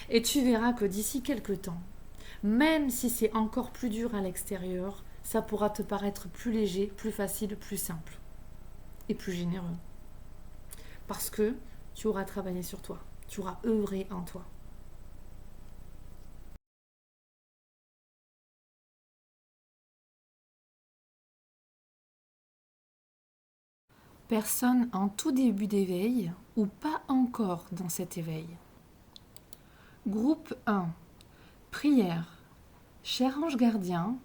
Et tu verras que d'ici quelques temps, même si c'est encore plus dur à l'extérieur, ça pourra te paraître plus léger, plus facile, plus simple et plus généreux. Parce que tu auras travaillé sur toi, tu auras œuvré en toi. Personne en tout début d'éveil ou pas encore dans cet éveil. Groupe 1. Prière. Cher ange gardien,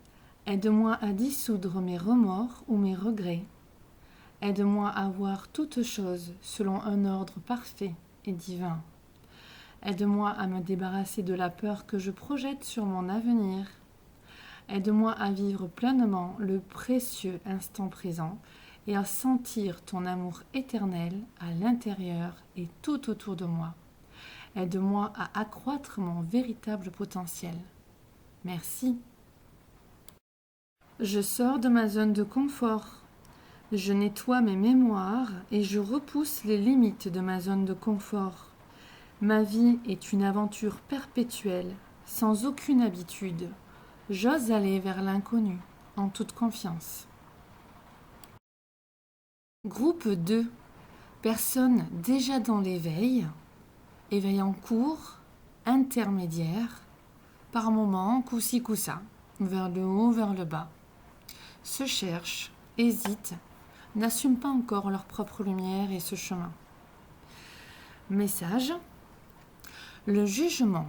aide-moi à dissoudre mes remords ou mes regrets. Aide-moi à voir toutes choses selon un ordre parfait et divin. Aide-moi à me débarrasser de la peur que je projette sur mon avenir. Aide-moi à vivre pleinement le précieux instant présent et à sentir ton amour éternel à l'intérieur et tout autour de moi. Aide-moi à accroître mon véritable potentiel. Merci. Je sors de ma zone de confort. Je nettoie mes mémoires et je repousse les limites de ma zone de confort. Ma vie est une aventure perpétuelle, sans aucune habitude. J'ose aller vers l'inconnu, en toute confiance. Groupe 2. Personnes déjà dans l'éveil, éveil en cours, intermédiaire, par moments, coup-ci, coup-ça, vers le haut, vers le bas. Se cherchent, hésitent, n'assument pas encore leur propre lumière et ce chemin. Message. Le jugement.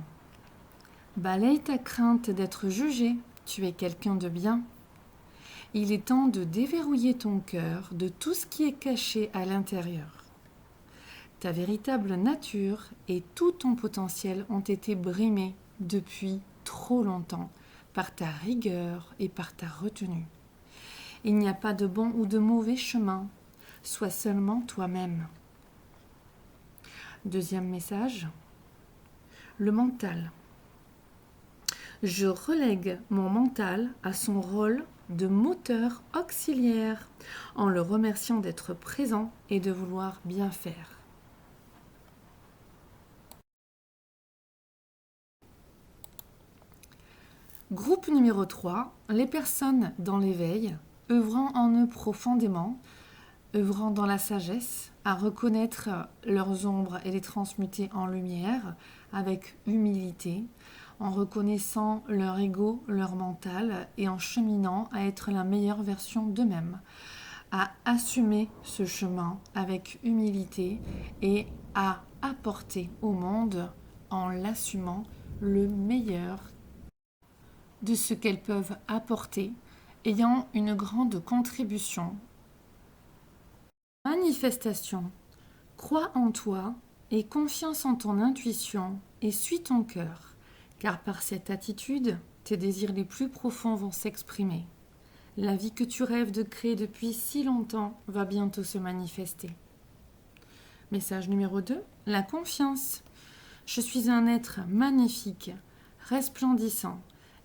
Balaye ta crainte d'être jugé, tu es quelqu'un de bien. Il est temps de déverrouiller ton cœur de tout ce qui est caché à l'intérieur. Ta véritable nature et tout ton potentiel ont été brimés depuis trop longtemps par ta rigueur et par ta retenue. Il n'y a pas de bon ou de mauvais chemin, sois seulement toi-même. Deuxième message, le mental. Je relègue mon mental à son rôle de moteur auxiliaire en le remerciant d'être présent et de vouloir bien faire. Groupe numéro 3, les personnes dans l'éveil, œuvrant en eux profondément, œuvrant dans la sagesse, à reconnaître leurs ombres et les transmuter en lumière avec humilité, en reconnaissant leur ego, leur mental et en cheminant à être la meilleure version d'eux-mêmes, à assumer ce chemin avec humilité et à apporter au monde en l'assumant le meilleur de ce qu'elles peuvent apporter, ayant une grande contribution. Manifestation. Crois en toi et confiance en ton intuition et suis ton cœur, car par cette attitude, tes désirs les plus profonds vont s'exprimer. La vie que tu rêves de créer depuis si longtemps va bientôt se manifester. Message numéro 2, la confiance. Je suis un être magnifique, resplendissant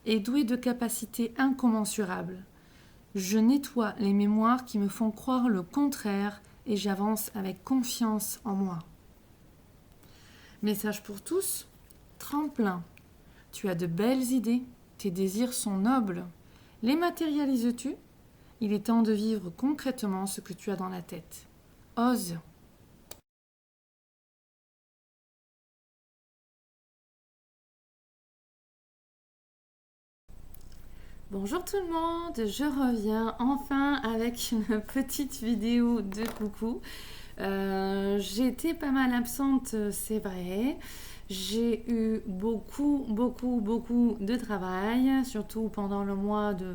et doué de capacités incommensurables. Je nettoie les mémoires qui me font croire le contraire et j'avance avec confiance en moi. Message pour tous, tremplin. Tu as de belles idées, tes désirs sont nobles. Les matérialises-tu? Il est temps de vivre concrètement ce que tu as dans la tête. Ose. Bonjour tout le monde, je reviens enfin avec une petite vidéo de coucou. J'étais pas mal absente, c'est vrai. J'ai eu beaucoup de travail, surtout pendant le mois de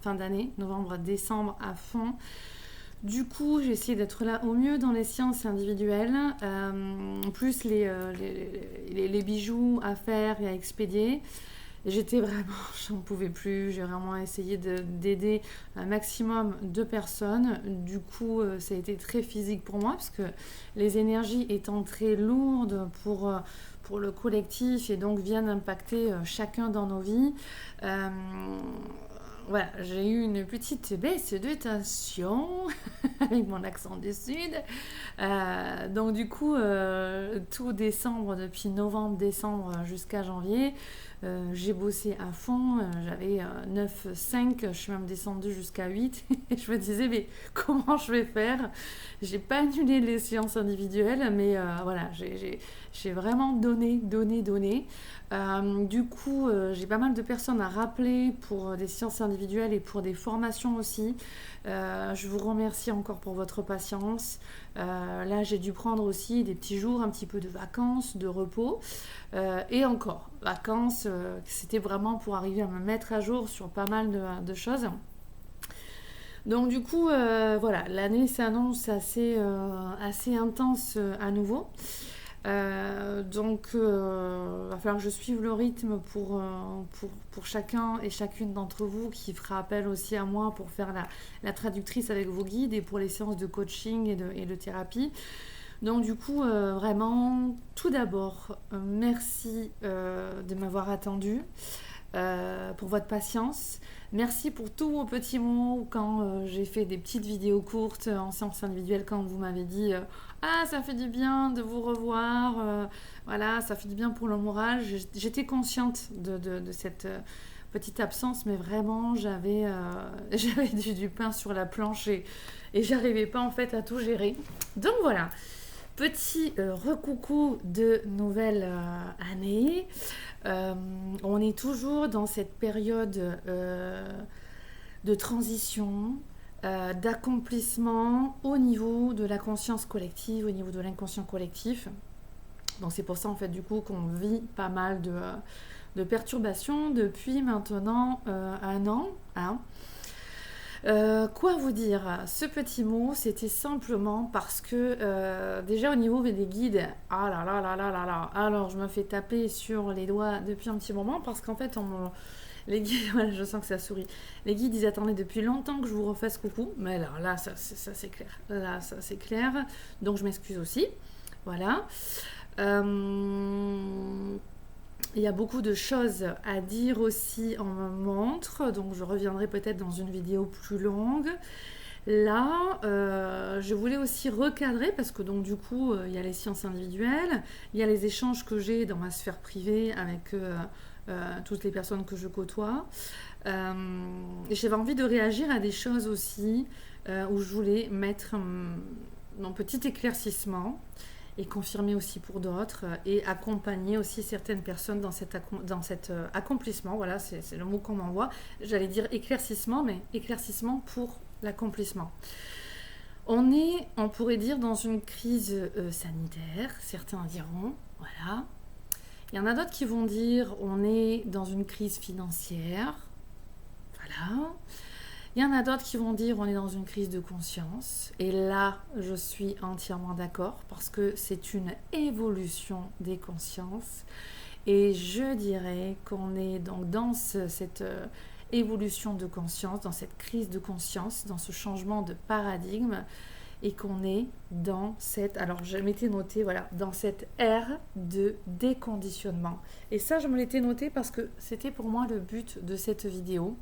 fin d'année, novembre, décembre à fond. Du coup, j'ai essayé d'être là au mieux dans les séances individuelles, plus les bijoux à faire et à expédier. J'étais vraiment, j'en pouvais plus, j'ai vraiment essayé d'aider un maximum de personnes. Du coup, ça a été très physique pour moi parce que les énergies étant très lourdes pour le collectif et donc viennent impacter chacun dans nos vies. voilà, j'ai eu une petite baisse de tension avec mon accent du sud. Donc du coup, tout décembre, depuis novembre, décembre jusqu'à janvier, j'ai bossé à fond. J'avais 9,5, je suis même descendue jusqu'à 8. Et je me disais, mais comment je vais faire? J'ai pas annulé les séances individuelles, mais voilà, j'ai vraiment donné. Du coup, j'ai pas mal de personnes à rappeler pour des séances individuelles et pour des formations aussi. Je vous remercie encore pour votre patience. Là, j'ai dû prendre aussi des petits jours, un petit peu de vacances, de repos. Et encore, vacances, c'était vraiment pour arriver à me mettre à jour sur pas mal de choses. Donc du coup, voilà, l'année s'annonce assez intense à nouveau. Donc, va falloir que je suive le rythme pour chacun et chacune d'entre vous qui fera appel aussi à moi pour faire la traductrice avec vos guides et pour les séances de coaching et de thérapie. Donc du coup, vraiment, tout d'abord, merci de m'avoir attendu. Pour votre patience. Merci pour tous vos petits mots quand j'ai fait des petites vidéos courtes en séance individuelle, quand vous m'avez dit ah, ça fait du bien de vous revoir, voilà, ça fait du bien pour le moral. J'étais consciente de cette petite absence, mais vraiment, j'avais du pain sur la planche et j'arrivais pas en fait à tout gérer. Donc voilà. Petit recoucou de nouvelle année. On est toujours dans cette période de transition, d'accomplissement au niveau de la conscience collective, au niveau de l'inconscient collectif. Donc c'est pour ça en fait du coup qu'on vit pas mal de perturbations depuis maintenant un an. Hein. Quoi vous dire? Ce petit mot, c'était simplement parce que déjà au niveau des guides, ah là là là là là là, alors je me fais taper sur les doigts depuis un petit moment parce qu'en fait, les guides, voilà, je sens que ça sourit. Les guides, ils attendaient depuis longtemps que je vous refasse coucou, mais alors là, ça c'est clair. Là, ça c'est clair. Donc je m'excuse aussi. Voilà. Il y a beaucoup de choses à dire aussi en me montre, donc je reviendrai peut-être dans une vidéo plus longue. Là, je voulais aussi recadrer parce que donc du coup, il y a les séances individuelles, il y a les échanges que j'ai dans ma sphère privée avec toutes les personnes que je côtoie. J'avais envie de réagir à des choses aussi où je voulais mettre mon petit éclaircissement et confirmer aussi pour d'autres et accompagner aussi certaines personnes dans cet accomplissement. Voilà, c'est le mot qu'on m'envoie. J'allais dire éclaircissement, mais éclaircissement pour l'accomplissement. On pourrait dire, dans une crise sanitaire, certains diront, voilà. Il y en a d'autres qui vont dire, on est dans une crise financière, voilà. Il y en a d'autres qui vont dire on est dans une crise de conscience. Et là, je suis entièrement d'accord parce que c'est une évolution des consciences. Et je dirais qu'on est donc dans cette évolution de conscience, dans cette crise de conscience, dans ce changement de paradigme et qu'on est dans cette, alors je m'étais noté, voilà, dans cette ère de déconditionnement. Et ça, je me l'étais noté parce que c'était pour moi le but de cette vidéo.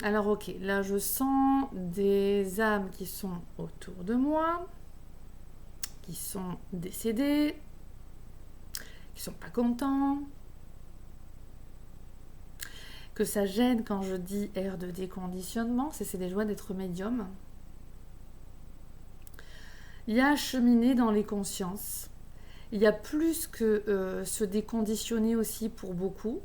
Alors ok, là je sens des âmes qui sont autour de moi, qui sont décédés, qui sont pas contents, que ça gêne quand je dis ère de déconditionnement, c'est des joies d'être médium. Il y a cheminer dans les consciences, il y a plus que se déconditionner aussi pour beaucoup.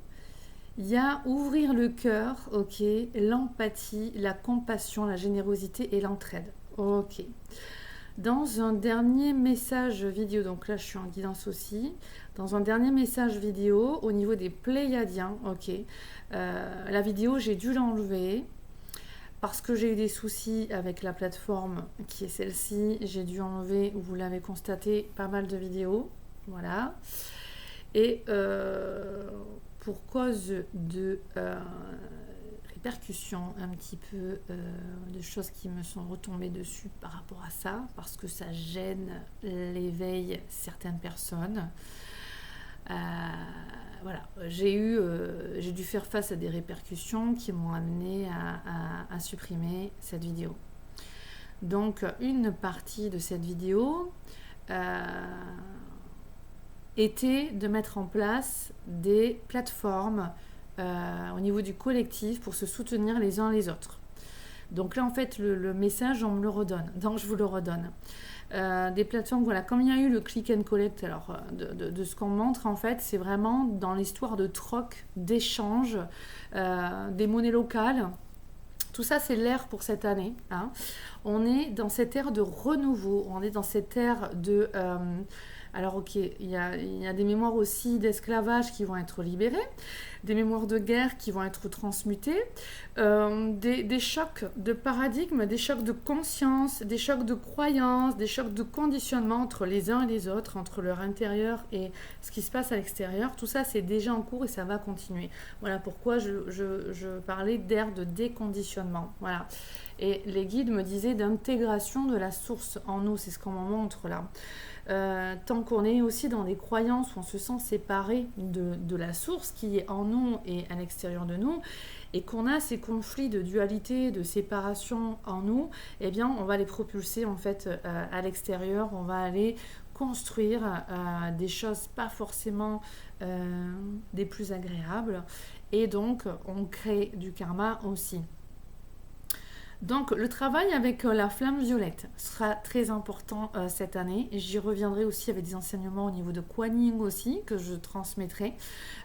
Il y a ouvrir le cœur, ok, l'empathie, la compassion, la générosité et l'entraide, ok. Dans un dernier message vidéo, donc là je suis en guidance aussi, dans un dernier message vidéo au niveau des Pléiadiens, ok, la vidéo j'ai dû l'enlever parce que j'ai eu des soucis avec la plateforme qui est celle-ci, j'ai dû enlever, vous l'avez constaté, pas mal de vidéos, voilà. Et pour cause de répercussions, un petit peu de choses qui me sont retombées dessus par rapport à ça, parce que ça gêne l'éveil certaines personnes. Voilà, j'ai dû faire face à des répercussions qui m'ont amené à supprimer cette vidéo. Donc, une partie de cette vidéo était de mettre en place des plateformes au niveau du collectif pour se soutenir les uns les autres. Donc là, en fait, le message, on me le redonne. Donc, je vous le redonne. Des plateformes, voilà, comme il y a eu le click and collect, alors de ce qu'on montre, en fait, c'est vraiment dans l'histoire de troc, d'échange, des monnaies locales. Tout ça, c'est l'ère pour cette année. Hein. On est dans cette ère de renouveau, on est dans cette ère de... alors ok, il y a des mémoires aussi d'esclavage qui vont être libérées, des mémoires de guerre qui vont être transmutées, des chocs de paradigme, des chocs de conscience, des chocs de croyance, des chocs de conditionnement entre les uns et les autres, entre leur intérieur et ce qui se passe à l'extérieur. Tout ça, c'est déjà en cours et ça va continuer. Voilà pourquoi je parlais d'ère de déconditionnement. Voilà. Et les guides me disaient d'intégration de la source en nous, c'est ce qu'on me montre là. Tant qu'on est aussi dans des croyances où on se sent séparé de la source qui est en nous et à l'extérieur de nous, et qu'on a ces conflits de dualité, de séparation en nous, eh bien on va les propulser en fait à l'extérieur, on va aller construire des choses pas forcément des plus agréables, et donc on crée du karma aussi. Donc le travail avec la flamme violette sera très important cette année. J'y reviendrai aussi avec des enseignements au niveau de Kuan-Yin aussi que je transmettrai.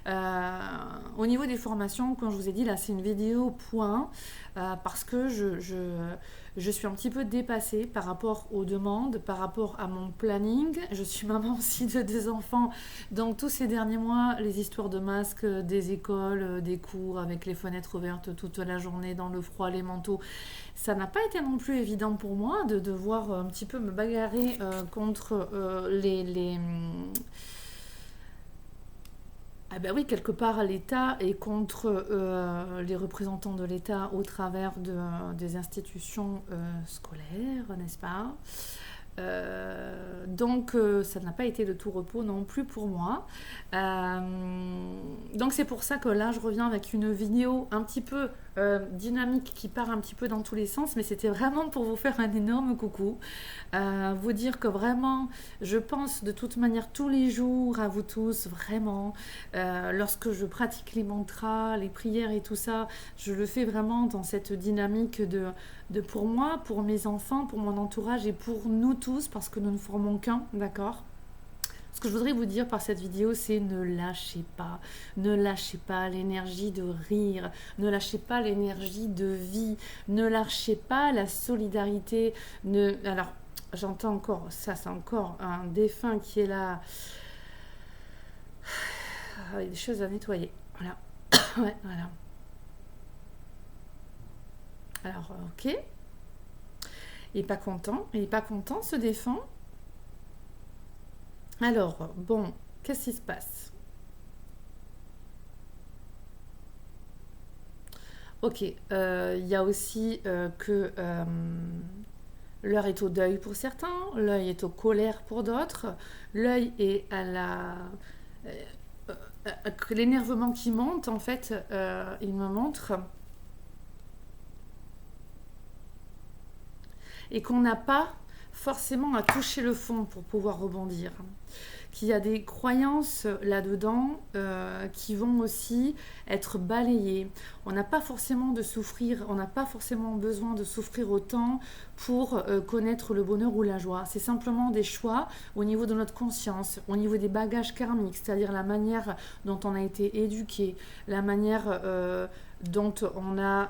Au niveau des formations, comme je vous ai dit, là c'est une vidéo point parce que je suis un petit peu dépassée par rapport aux demandes, par rapport à mon planning. Je suis maman aussi de 2 enfants. Donc tous ces derniers mois, les histoires de masques, des écoles, des cours avec les fenêtres ouvertes toute la journée dans le froid, les manteaux, ça n'a pas été non plus évident pour moi de devoir un petit peu me bagarrer contre ah ben oui, quelque part l'État et contre les représentants de l'État au travers des institutions scolaires, n'est-ce pas ? Donc ça n'a pas été de tout repos non plus pour moi. Donc c'est pour ça que là je reviens avec une vidéo un petit peu dynamique qui part un petit peu dans tous les sens, mais c'était vraiment pour vous faire un énorme coucou, vous dire que vraiment je pense de toute manière tous les jours à vous tous, vraiment lorsque je pratique les mantras, les prières et tout ça, je le fais vraiment dans cette dynamique de pour moi, pour mes enfants, pour mon entourage et pour nous tous, parce que nous ne formons qu'un, d'accord ? Ce que je voudrais vous dire par cette vidéo, c'est ne lâchez pas l'énergie de rire, ne lâchez pas l'énergie de vie, ne lâchez pas la solidarité. Alors, j'entends encore, ça c'est encore un défunt qui est là, avec des choses à nettoyer, voilà, ouais, voilà. Alors, ok, il n'est pas content, ce défunt. Alors, bon, qu'est-ce qui se passe ? Ok, il y a aussi que l'heure est au deuil pour certains, l'œil est aux colères pour d'autres, l'œil est à l'énervement qui monte, en fait, il me montre, et qu'on n'a pas forcément à toucher le fond pour pouvoir rebondir. Qu'il y a des croyances là-dedans qui vont aussi être balayées. On n'a pas forcément de souffrir, on n'a pas forcément besoin de souffrir autant pour connaître le bonheur ou la joie. C'est simplement des choix au niveau de notre conscience, au niveau des bagages karmiques, c'est-à-dire la manière dont on a été éduqué, la manière dont on a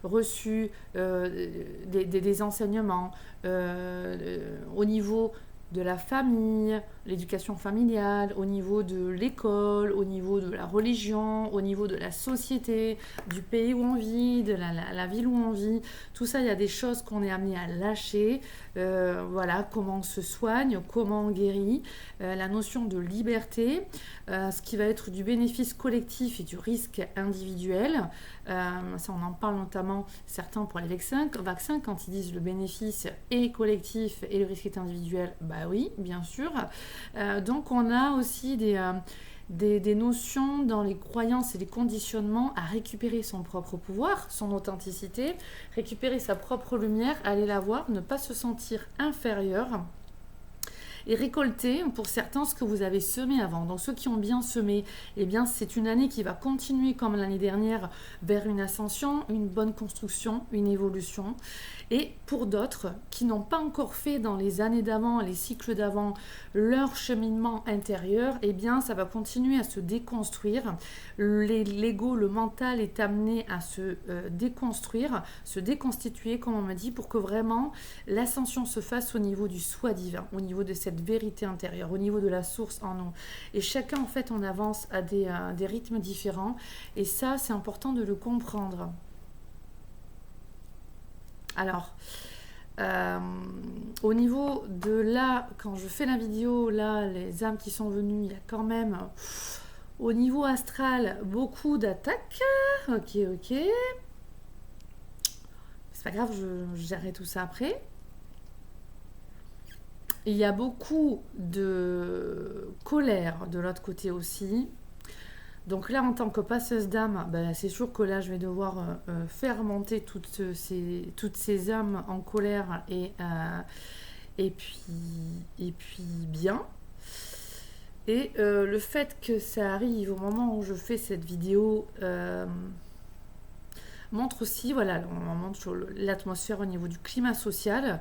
reçu des enseignements au niveau de la famille, l'éducation familiale, au niveau de l'école, au niveau de la religion, au niveau de la société, du pays où on vit, de la ville où on vit. Tout ça, il y a des choses qu'on est amené à lâcher. Voilà, comment on se soigne, comment on guérit, la notion de liberté, ce qui va être du bénéfice collectif et du risque individuel. Ça, on en parle notamment certains pour les vaccins, quand ils disent le bénéfice est collectif et le risque est individuel. Bah oui, bien sûr. Donc on a aussi des notions dans les croyances et les conditionnements à récupérer son propre pouvoir, son authenticité, récupérer sa propre lumière, aller la voir, ne pas se sentir inférieur et récolter pour certains ce que vous avez semé avant. Donc ceux qui ont bien semé, eh bien c'est une année qui va continuer comme l'année dernière vers une ascension, une bonne construction, une évolution. Et pour d'autres qui n'ont pas encore fait dans les années d'avant, les cycles d'avant, leur cheminement intérieur, eh bien ça va continuer à se déconstruire. L'ego, le mental est amené à se déconstruire, se déconstituer, comme on m'a dit, pour que vraiment l'ascension se fasse au niveau du soi divin, au niveau de cette vérité intérieure, au niveau de la source en nous. Et chacun, en fait, on avance à des rythmes différents. Et ça, c'est important de le comprendre. Alors, au niveau de là, quand je fais la vidéo, là, les âmes qui sont venues, il y a quand même, au niveau astral, beaucoup d'attaques. Ok. C'est pas grave, je gérerai tout ça après. Il y a beaucoup de colère de l'autre côté aussi. Donc là, en tant que passeuse d'âme, ben, c'est sûr que là, je vais devoir faire monter toutes ces âmes en colère et puis bien. Et le fait que ça arrive au moment où je fais cette vidéo montre aussi, voilà, on montre l'atmosphère au niveau du climat social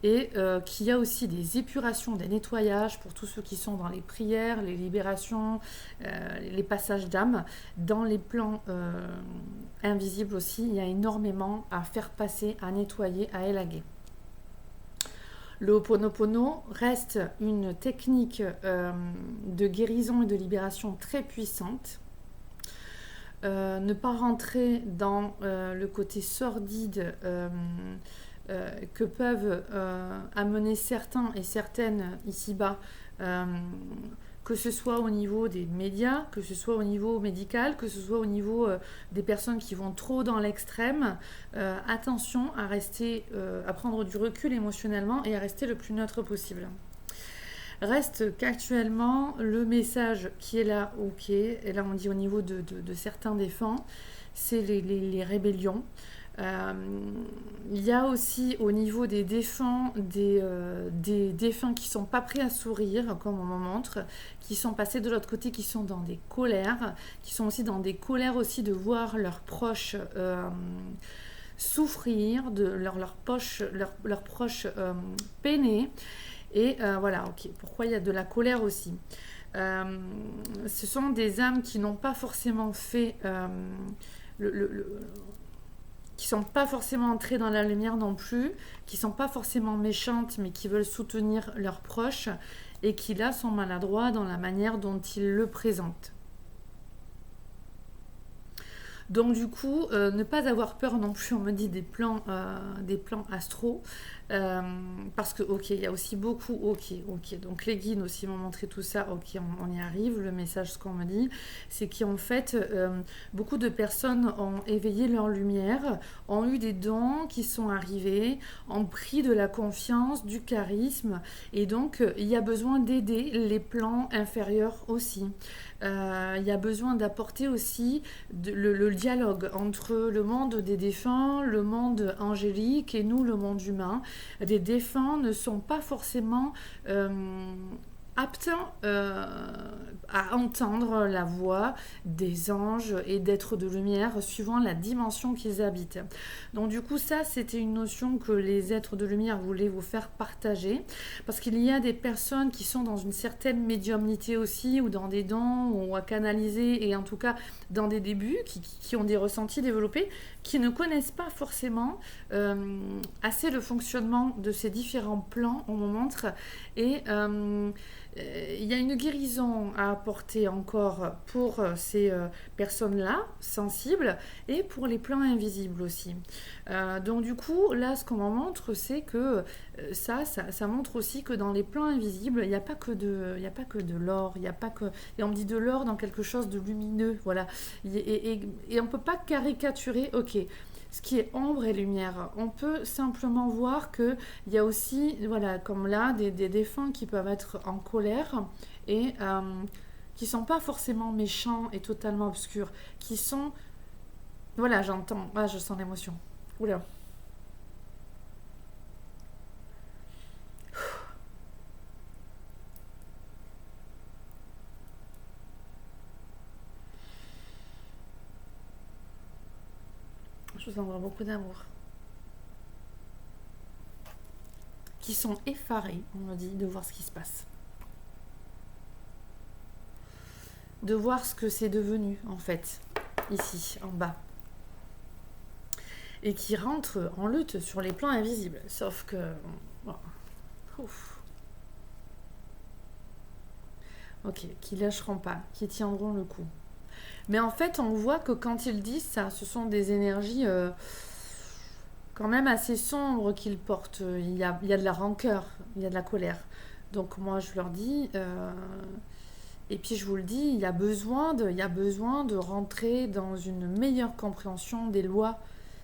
et qu'il y a aussi des épurations, des nettoyages pour tous ceux qui sont dans les prières, les libérations, les passages d'âme. Dans les plans invisibles aussi, il y a énormément à faire passer, à nettoyer, à élaguer. Le Ho'oponopono reste une technique de guérison et de libération très puissante. Ne pas rentrer dans le côté sordide que peuvent amener certains et certaines ici-bas, que ce soit au niveau des médias, que ce soit au niveau médical, que ce soit au niveau des personnes qui vont trop dans l'extrême. Attention à rester, à prendre du recul émotionnellement et à rester le plus neutre possible. Reste qu'actuellement, le message qui est là, ok, et là on dit au niveau de certains défunts, c'est les rébellions. Il y a aussi au niveau des défunts des défunts qui sont pas prêts à sourire, comme on m'en montre, qui sont passés de l'autre côté, qui sont dans des colères, qui sont aussi dans des colères aussi de voir leurs proches souffrir, de leurs proches peiner. Et voilà, ok. Pourquoi il y a de la colère aussi ce sont des âmes qui n'ont pas forcément fait qui sont pas forcément entrées dans la lumière non plus, qui sont pas forcément méchantes, mais qui veulent soutenir leurs proches et qui là sont maladroits dans la manière dont ils le présentent. Donc du coup, ne pas avoir peur non plus, on me dit, des plans astraux, parce que, ok, il y a aussi beaucoup, ok, donc les guides aussi m'ont montré tout ça, ok, on y arrive, le message, ce qu'on me dit, c'est qu'en fait, beaucoup de personnes ont éveillé leur lumière, ont eu des dons qui sont arrivés, ont pris de la confiance, du charisme, et donc, il y a besoin d'aider les plans inférieurs aussi. Il y a besoin d'apporter aussi le dialogue entre le monde des défunts, le monde angélique et nous, le monde humain. Les défunts ne sont pas forcément aptes à entendre la voix des anges et d'êtres de lumière suivant la dimension qu'ils habitent. Donc du coup ça c'était une notion que les êtres de lumière voulaient vous faire partager parce qu'il y a des personnes qui sont dans une certaine médiumnité aussi ou dans des dons ou à canaliser et en tout cas dans des débuts qui ont des ressentis développés qui ne connaissent pas forcément assez le fonctionnement de ces différents plans on me montre et il y a une guérison à apporter encore pour ces personnes-là, sensibles, et pour les plans invisibles aussi. Donc du coup, là, ce qu'on m'en montre, c'est que ça montre aussi que dans les plans invisibles, il n'y a pas que de l'or, il n'y a pas que... Et on me dit de l'or dans quelque chose de lumineux, voilà. Et on ne peut pas caricaturer, ok, ce qui est ombre et lumière. On peut simplement voir qu'il y a aussi, voilà, comme là, des défunts qui peuvent être en colère et qui sont pas forcément méchants et totalement obscurs, qui sont... Voilà, j'entends. Ah, je sens l'émotion. Oula. Je vous envoie beaucoup d'amour. Qui sont effarés, on me dit, de voir ce qui se passe. De voir ce que c'est devenu, en fait, ici, en bas. Et qui rentrent en lutte sur les plans invisibles. Sauf que... Bon, ouf. Ok, qui lâcheront pas, qui tiendront le coup. Mais en fait, on voit que quand ils disent ça, ce sont des énergies quand même assez sombres qu'ils portent. Il y a de la rancœur, il y a de la colère. Donc moi, je leur dis, et puis je vous le dis, il y a besoin de rentrer dans une meilleure compréhension des lois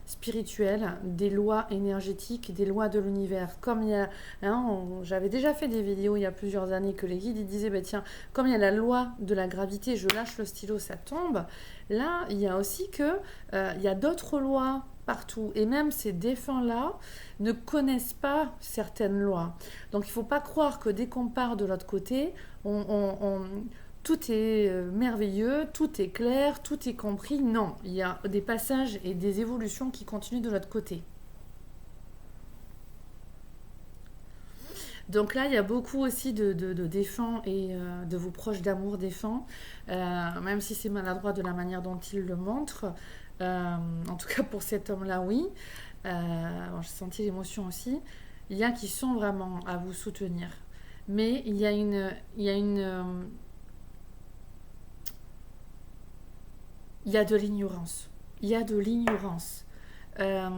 spirituelles, des lois énergétiques, des lois de l'univers. Comme il y a, hein, j'avais déjà fait des vidéos il y a plusieurs années que les guides ils disaient, bah, tiens, comme il y a la loi de la gravité, je lâche le stylo, ça tombe. Là, il y a aussi que il y a d'autres lois partout. Et même ces défunts-là ne connaissent pas certaines lois. Donc il ne faut pas croire que dès qu'on part de l'autre côté, tout est merveilleux, tout est clair, tout est compris. Non, il y a des passages et des évolutions qui continuent de l'autre côté. Donc là, il y a beaucoup aussi de défunts et de vos proches d'amour défunts, même si c'est maladroit de la manière dont ils le montrent. En tout cas, pour cet homme-là, oui. Bon, j'ai senti l'émotion aussi. Il y a qui sont vraiment à vous soutenir. Mais il y a une il y a de l'ignorance. Il y a de l'ignorance. Euh,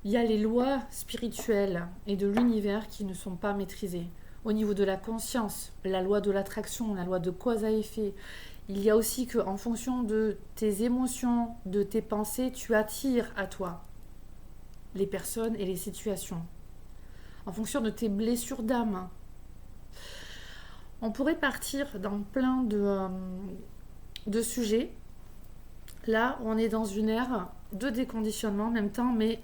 il y a les lois spirituelles et de l'univers qui ne sont pas maîtrisées. Au niveau de la conscience, la loi de l'attraction, la loi de cause à effet. Il y a aussi que, en fonction de tes émotions, de tes pensées, tu attires à toi les personnes et les situations. En fonction de tes blessures d'âme. On pourrait partir dans plein de sujets. Là, on est dans une ère de déconditionnement en même temps, mais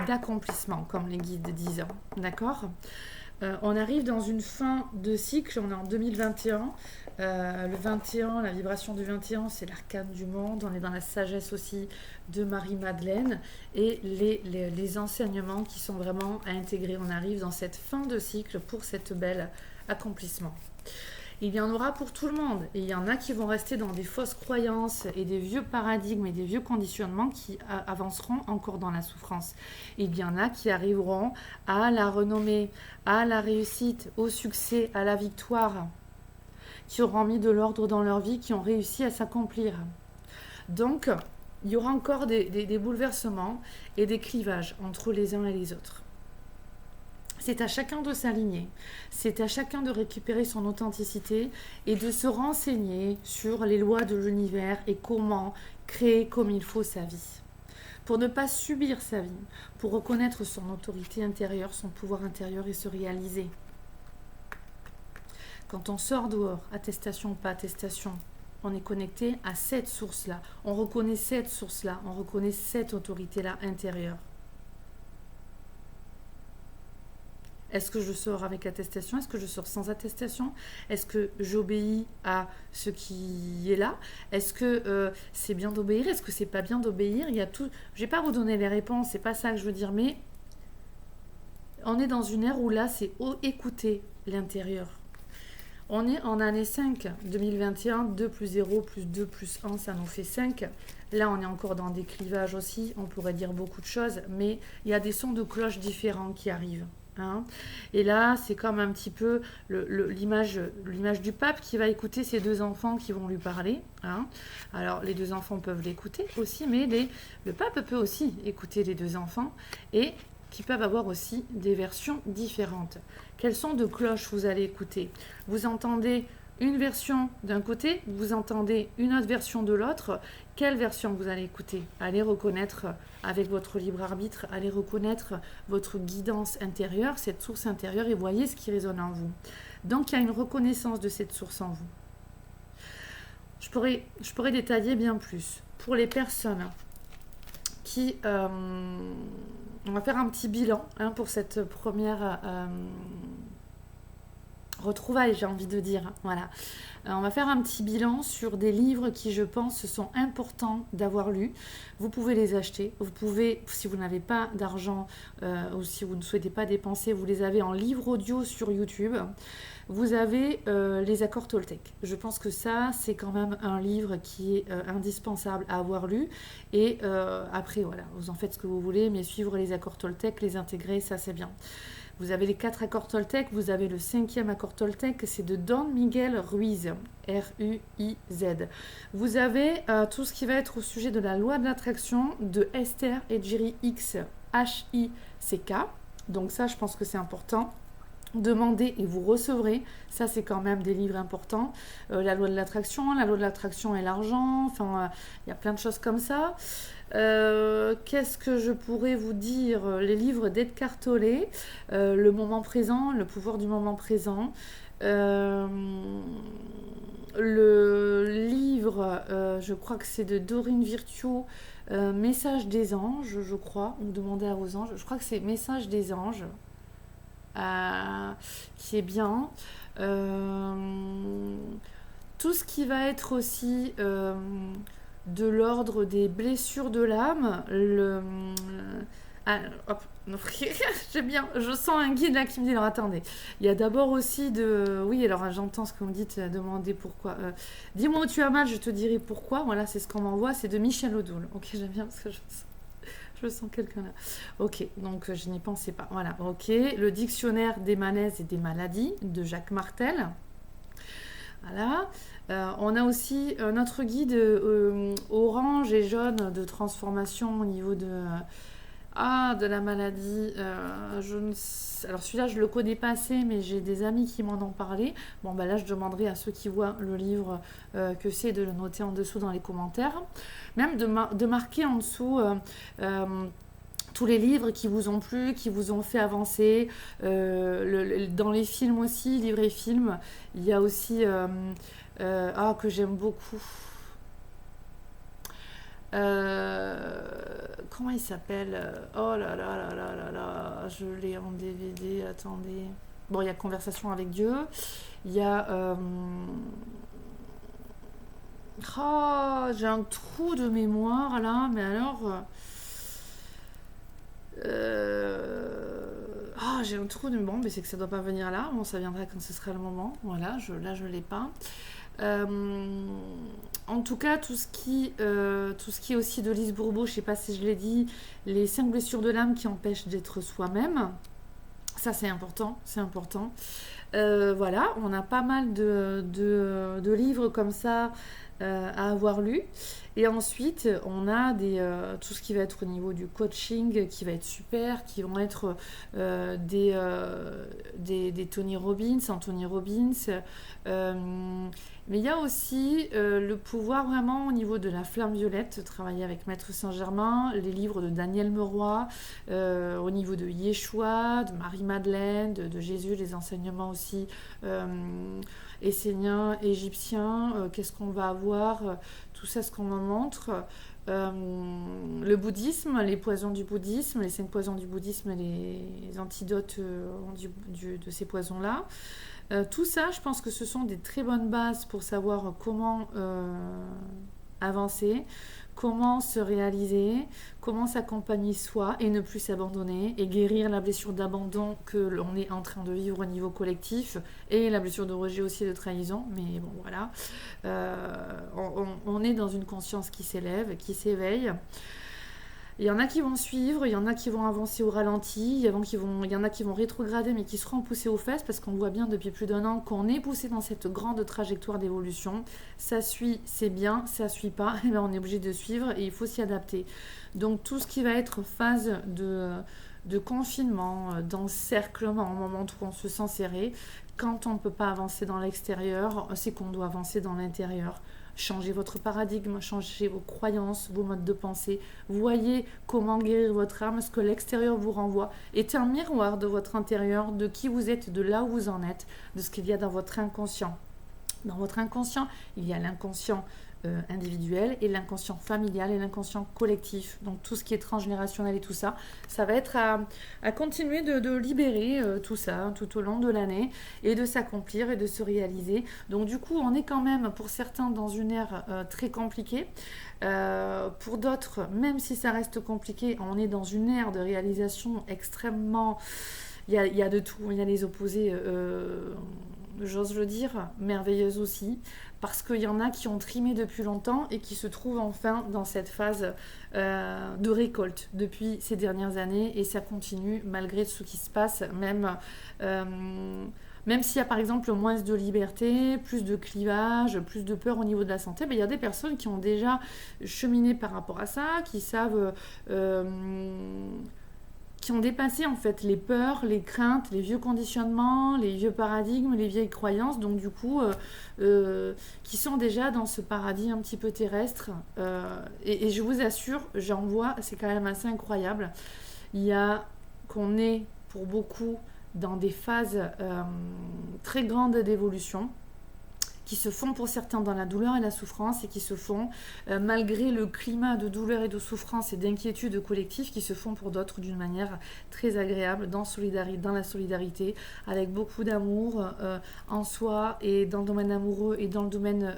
d'accomplissement, comme les guides disent. D'accord ? On arrive dans une fin de cycle, on est en 2021. Le 21, la vibration du 21, c'est l'arcane du monde. On est dans la sagesse aussi de Marie-Madeleine et les enseignements qui sont vraiment à intégrer. On arrive dans cette fin de cycle pour cette belle accomplissement. Il y en aura pour tout le monde. Et il y en a qui vont rester dans des fausses croyances et des vieux paradigmes et des vieux conditionnements qui avanceront encore dans la souffrance. Et il y en a qui arriveront à la renommée, à la réussite, au succès, à la victoire, qui auront mis de l'ordre dans leur vie, qui ont réussi à s'accomplir. Donc, il y aura encore des bouleversements et des clivages entre les uns et les autres. C'est à chacun de s'aligner, c'est à chacun de récupérer son authenticité et de se renseigner sur les lois de l'univers et comment créer comme il faut sa vie. Pour ne pas subir sa vie, pour reconnaître son autorité intérieure, son pouvoir intérieur et se réaliser. Quand on sort dehors, attestation ou pas attestation, on est connecté à cette source-là. On reconnaît cette source-là, on reconnaît cette autorité-là intérieure. Est-ce que je sors avec attestation? Est-ce que je sors sans attestation? Est-ce que j'obéis à ce qui est là? Est-ce que c'est bien d'obéir? Est-ce que c'est pas bien d'obéir? Il y a tout. Je vais pas vous donner les réponses, c'est pas ça que je veux dire, mais on est dans une ère où là, c'est écouter l'intérieur. On est en année 5, 2021, 2 plus 0 plus 2 plus 1, ça nous fait 5. Là, on est encore dans des clivages aussi, on pourrait dire beaucoup de choses, mais il y a des sons de cloche différents qui arrivent. Hein. Et là, c'est comme un petit peu l'image du pape qui va écouter ses deux enfants qui vont lui parler. Hein. Alors, les deux enfants peuvent l'écouter aussi, mais le pape peut aussi écouter les deux enfants et qui peuvent avoir aussi des versions différentes. Quels sons de cloche vous allez écouter? Vous entendez une version d'un côté, vous entendez une autre version de l'autre. Quelle version vous allez écouter? Allez reconnaître avec votre libre arbitre, allez reconnaître votre guidance intérieure, cette source intérieure et voyez ce qui résonne en vous. Donc il y a une reconnaissance de cette source en vous. je pourrais détailler bien plus. Pour les personnes qui... on va faire un petit bilan pour cette première retrouvailles, j'ai envie de dire. Voilà. On va faire un petit bilan sur des livres qui, je pense, sont importants d'avoir lus. Vous pouvez les acheter. Vous pouvez, si vous n'avez pas d'argent ou si vous ne souhaitez pas dépenser, vous les avez en livre audio sur YouTube. Vous avez les accords Toltec. Je pense que ça, c'est quand même un livre qui est indispensable à avoir lu. Et après, voilà, vous en faites ce que vous voulez, mais suivre les accords Toltec, les intégrer, ça c'est bien. Vous avez les 4 accords Toltec, vous avez le 5e accord Toltec, c'est de Don Miguel Ruiz, R-U-I-Z. Vous avez tout ce qui va être au sujet de la loi de l'attraction de Esther et Jerry X, H-I-C-K. Donc ça, je pense que c'est important. Demandez et vous recevrez, ça c'est quand même des livres importants. La loi de l'attraction et l'argent, enfin il y a plein de choses comme ça. Qu'est-ce que je pourrais vous dire? Les livres d'Edgar Tolle, le moment présent, le pouvoir du moment présent. Le livre, je crois que c'est de Dorine Virtue, Message des anges, je crois, ou Demander aux anges. Je crois que c'est Message des anges. Qui est bien. Tout ce qui va être aussi de l'ordre des blessures de l'âme, hop, j'aime bien, je sens un guide là qui me dit, alors attendez, il y a d'abord aussi de... Oui, alors j'entends ce que vous me dites, demander pourquoi. Dis-moi où tu as mal, je te dirai pourquoi. Voilà, c'est ce qu'on m'envoie, c'est de Michel Odoul. Ok, j'aime bien parce que je sens quelqu'un là. Ok, donc je n'y pensais pas. Voilà, ok. Le dictionnaire des malaises et des maladies de Jacques Martel. Voilà. On a aussi notre guide orange et jaune de transformation au niveau de la maladie. Alors celui-là, je le connais pas assez, mais j'ai des amis qui m'en ont parlé. Bon, bah là, je demanderai à ceux qui voient le livre que c'est de le noter en dessous dans les commentaires. Même de marquer en dessous tous les livres qui vous ont plu, qui vous ont fait avancer. Dans les films aussi, livres et films, il y a aussi... que j'aime beaucoup. Comment il s'appelle? Oh là là là là là là, je l'ai en DVD, attendez. Bon, il y a Conversation avec Dieu. Il y a... j'ai un trou de mémoire là, mais alors... j'ai un trou de... Bon, mais c'est que ça doit pas venir là. Bon, ça viendra quand ce sera le moment. Voilà, là, je l'ai pas. En tout cas, tout ce qui est aussi de Lise Bourbeau, je sais pas si je l'ai dit, les 5 blessures de l'âme qui empêchent d'être soi-même. Ça, c'est important, c'est important. Voilà, on a pas mal de livres comme ça à avoir lu. Et ensuite, on a tout ce qui va être au niveau du coaching qui va être super, qui vont être des Tony Robbins, Anthony Robbins. Mais il y a aussi le pouvoir vraiment au niveau de la flamme violette, travailler avec Maître Saint-Germain, les livres de Daniel Meroy, au niveau de Yeshua, de Marie-Madeleine, de Jésus, les enseignements aussi esséniens, égyptiens, qu'est-ce qu'on va avoir, tout ça, ce qu'on en montre. Le bouddhisme, les poisons du bouddhisme, les 5 poisons du bouddhisme, les antidotes de ces poisons-là. Tout ça, je pense que ce sont des très bonnes bases pour savoir comment avancer, comment se réaliser, comment s'accompagner soi et ne plus s'abandonner et guérir la blessure d'abandon que l'on est en train de vivre au niveau collectif et la blessure de rejet aussi et de trahison. Mais bon, voilà, on est dans une conscience qui s'élève, qui s'éveille. Il y en a qui vont suivre, il y en a qui vont avancer au ralenti, il y en a qui vont rétrograder mais qui seront poussés aux fesses parce qu'on voit bien depuis plus d'1 an qu'on est poussé dans cette grande trajectoire d'évolution. Ça suit, c'est bien, ça suit pas, et bien on est obligé de suivre et il faut s'y adapter. Donc tout ce qui va être phase de confinement, d'encerclement, au moment où on se sent serré, quand on ne peut pas avancer dans l'extérieur, c'est qu'on doit avancer dans l'intérieur. Changez votre paradigme, changez vos croyances, vos modes de pensée. Voyez comment guérir votre âme, ce que l'extérieur vous renvoie est un miroir de votre intérieur, de qui vous êtes, de là où vous en êtes, de ce qu'il y a dans votre inconscient. Dans votre inconscient, il y a l'inconscient individuel et l'inconscient familial et l'inconscient collectif. Donc tout ce qui est transgénérationnel et tout ça, ça va être à continuer de libérer tout ça tout au long de l'année et de s'accomplir et de se réaliser. Donc du coup, on est quand même pour certains dans une ère très compliquée. Pour d'autres, même si ça reste compliqué, on est dans une ère de réalisation extrêmement... Il y a de tout, il y a les opposés, j'ose le dire, merveilleuses aussi, parce qu'il y en a qui ont trimé depuis longtemps et qui se trouvent enfin dans cette phase de récolte depuis ces dernières années, et ça continue malgré ce qui se passe, même s'il y a par exemple moins de liberté, plus de clivage, plus de peur au niveau de la santé, il y a des personnes qui ont déjà cheminé par rapport à ça, qui savent... qui ont dépassé en fait les peurs, les craintes, les vieux conditionnements, les vieux paradigmes, les vieilles croyances, donc du coup qui sont déjà dans ce paradis un petit peu terrestre. Et je vous assure, j'en vois, c'est quand même assez incroyable. Il y a qu'on est pour beaucoup dans des phases très grandes d'évolution, qui se font pour certains dans la douleur et la souffrance, et qui se font malgré le climat de douleur et de souffrance et d'inquiétude collective, qui se font pour d'autres d'une manière très agréable, dans la solidarité, avec beaucoup d'amour en soi et dans le domaine amoureux et dans le domaine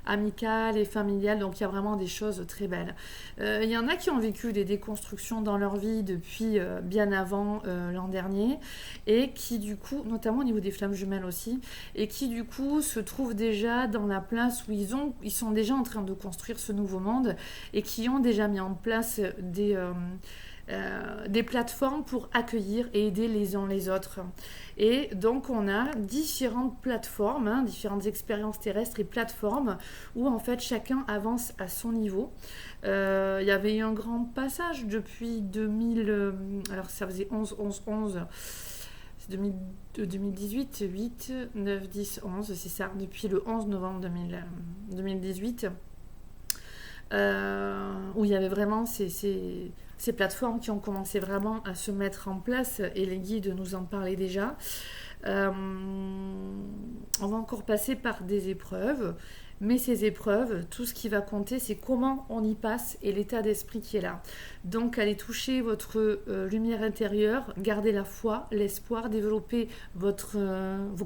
amical et familial. Donc il y a vraiment des choses très belles. Il y en a qui ont vécu des déconstructions dans leur vie depuis bien avant l'an dernier, et qui du coup, notamment au niveau des flammes jumelles aussi, et qui du coup se trouvent déjà dans la place où ils sont déjà en train de construire ce nouveau monde, et qui ont déjà mis en place des plateformes pour accueillir et aider les uns les autres. Et donc on a différentes plateformes, différentes expériences terrestres et plateformes où en fait chacun avance à son niveau. Il y avait eu un grand passage depuis 2000, alors ça faisait 11, c'est 2018, 8, 9, 10, 11, c'est ça, depuis le 11 novembre 2018, où il y avait vraiment ces plateformes qui ont commencé vraiment à se mettre en place, et les guides nous en parlaient déjà. On va encore passer par des épreuves, mais ces épreuves, tout ce qui va compter, c'est comment on y passe et l'état d'esprit qui est là. Donc allez toucher votre lumière intérieure, gardez la foi, l'espoir, développer vos